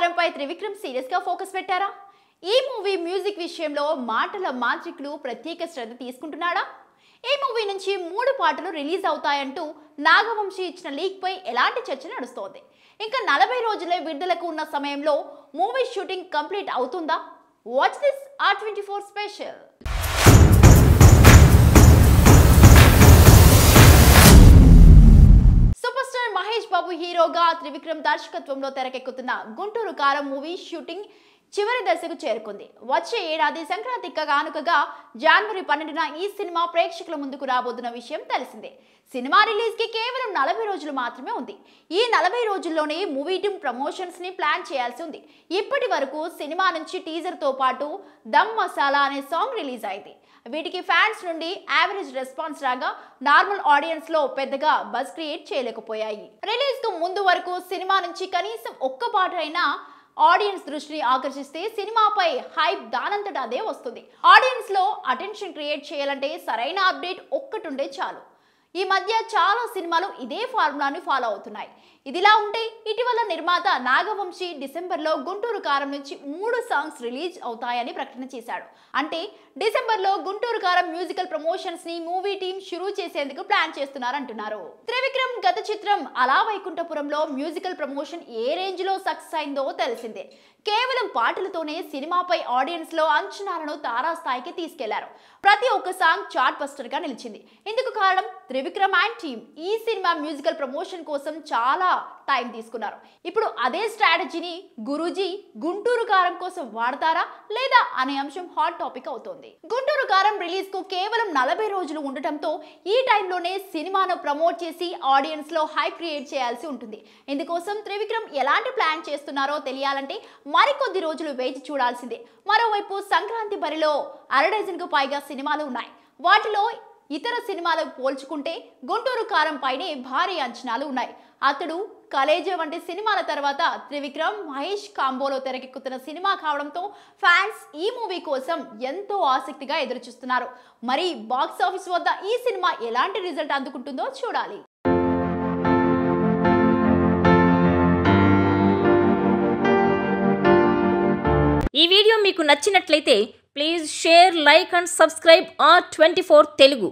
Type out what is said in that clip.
కారంపై Trivikram serious గా focus పెట్టారా? ఈ మూవీ మ్యూజిక్ విషయంలో మాటల మాంత్రికులు ప్రత్యేక శ్రద్ధ తీసుకుంటున్నాడా? ఈ మూవీ నుంచి 3 పాటలు రిలీజ్ అవుతాయంటూ నాగవంశీ ఇచ్చిన లీక్ పై ఎలాంటి చర్చ నడుస్తోంది? ఇంకా 40 రోజులే విడుదలకు ఉన్న సమయంలో మూవీ షూటింగ్ కంప్లీట్ అవుతుందా? Watch this R24 special. Super star Mahesh Babu హీరోగా త్రివిక్రమ్ దర్శకత్వంలో తెరకెక్కుతున్న గుంటూరు కారం మూవీ షూటింగ్ చివరి దశకు చేరుకుంది. వచ్చే ఏడాది సంక్రాంతి కానుకగా జనవరి 12న ఈ సినిమా ప్రేక్షకుల ముందుకు రాబోతున్న విషయం తెలిసిందే. సినిమా రిలీజ్ కి కేవలం 40 రోజులు మాత్రమే ఉంది. ఈ 40 రోజుల్లోనే మూవీ టీమ్ ప్రమోషన్స్ ని ప్లాన్ చేయాల్సి ఉంది. ఇప్పటి వరకు సినిమా నుంచి టీజర్ తో పాటు దమ్ మసాలా అనే సాంగ్ రిలీజ్ అయింది. వీటికి ఫ్యాన్స్ నుండి యావరేజ్ రెస్పాన్స్ రాగా నార్మల్ ఆడియన్స్ లో పెద్దగా బజ్ క్రియేట్ చేయలేకపోయాయి. రిలీజ్ కు ముందు వరకు సినిమా నుంచి కనీసం ఒక్క పాట అయినా ఆడియన్స్ దృష్టిని ఆకర్షిస్తే సినిమాపై హైప్ దానంతట అదే వస్తుంది. ఆడియన్స్ లో అటెన్షన్ క్రియేట్ చేయాలంటే సరైన అప్డేట్ ఒక్కటుండే చాలు. ఈ మధ్య చాలా సినిమాలు ఇదే ఫార్ములాని ఫాలో అవుతున్నాయి. ఇదిలా ఉంటే ఇటీవల నిర్మాత నాగవంశీ డిసెంబర్లో గుంటూరు కారం నుంచి 3 సాంగ్స్ రిలీజ్ అవుతాయని ప్రకటన చేశాడు. అంటే డిసెంబర్లో గుంటూరు కారం మ్యూజికల్ ప్రమోషన్స్ ని మూవీ టీమ్ షురూ చేసేందుకు ప్లాన్ చేస్తున్నారంటున్నారు. త్రివిక్రమ్ గత చిత్రం అలా వైకుంఠపురంలో మ్యూజికల్ ప్రమోషన్ ఏ రేంజ్ లో సక్సెస్ అయిందో తెలిసిందే. కేవలం పాటలతోనే సినిమాపై ఆడియన్స్ లో అంచనాలను తారాస్థాయికి తీసుకెళ్లారు. ప్రతి ఒక్క సాంగ్ చార్ట్ బస్టర్ గా నిలిచింది. ఇందుకు కారణం త్రివిక్రమ్ అండ్ టీమ్ ఈ సినిమా మ్యూజికల్ ప్రమోషన్ కోసం చాలా టైం తీసుకున్నారు. ఇప్పుడు అదే స్ట్రాటజీని గురూజీ గుంటూరు కారం కోసం వాడతారా లేదా అనే అంశం హాట్ టాపిక్ అవుతోంది. గుంటూరు కారం రిలీజ్ కు కేవలం 40 రోజులు ఉండటంతో ఈ టైంలోనే సినిమాను ప్రమోట్ చేసి ఆడియన్స్ లో హైప్ క్రియేట్ చేయాల్సి ఉంటుంది. ఇందుకోసం త్రివిక్రమ్ ఎలాంటి ప్లాన్ చేస్తున్నారో తెలియాలంటే మరికొద్ది రోజులు వేచి చూడాల్సిందే. మరోవైపు సంక్రాంతి బరిలో 1/2 డజన్కు పైగా సినిమాలు ఉన్నాయి. వాటిలో ఇతర సినిమాలకు పోల్చుకుంటే గుంటూరు కారం పైనే భారీ అంచనాలు ఉన్నాయి. అతడు, కలేజా వంటి సినిమాల తర్వాత త్రివిక్రమ్ మహేష్ కాంబోలో తెరకెక్కుతున్న సినిమా కావడంతో ఫ్యాన్స్ ఈ మూవీ కోసం ఎంతో ఆసక్తిగా ఎదురుచూస్తున్నారు. మరి బాక్స్ ఆఫీస్ వద్ద ఈ సినిమా ఎలాంటి రిజల్ట్ అందుకుంటుందో చూడాలి. ఈ వీడియో మీకు నచ్చినట్లయితే please share, like and subscribe R24 Telugu.